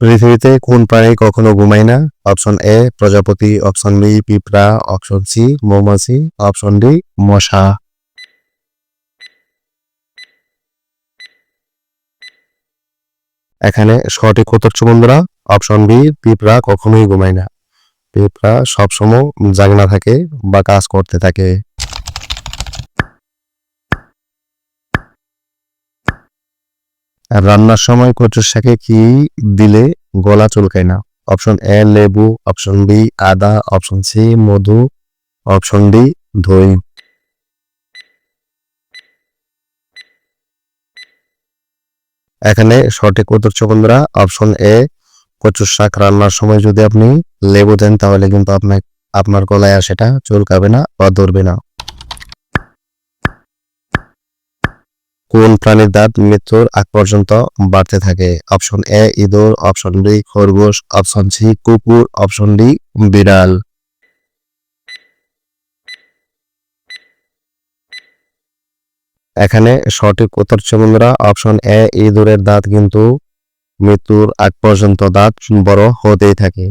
পৃথিবীতে কোন প্রাণী কখনো ঘুমায় না? অপশন এ প্রজাপতি, অপশন বি পিঁপড়া, অপশন সি মৌমাছি, অপশন ডি মশা। এখানে সঠিক উত্তর হচ্ছে বন্ধুরা অপশন বি পিঁপড়া কখনোই ঘুমায় না। পিঁপড়া সবসময় জাগনা থাকে বা কাজ করতে থাকে। আর রান্নার সময় কচুর শাকে কি দিলে গলা চুলকায় না? অপশন এ লেবু, অপশন বি আদা, অপশন সি মধু, অপশন ডি দই। এখানে সঠিক উত্তর হচ্ছে বন্ধুরা অপশন এ কচুর শাক রান্নার সময় যদি আপনি লেবু দেন তাহলে কিন্তু আপনার গলায় আর সেটা চুলকাবে না বা ধরবে না। কোন প্রাণীর দাঁত মৃত্যুর আগ পর্যন্ত বাড়তে থাকে? অপশন এ ইঁদুর, অপশন বি খরগোশ, অপশন সি কুকুর, অপশন ডি বিড়াল। এখানে সঠিক উত্তর হচ্ছে বন্ধুরা অপশন এ ইঁদুরের দাঁত কিন্তু মৃত্যুর আগ পর্যন্ত দাঁত বড় হতেই থাকে।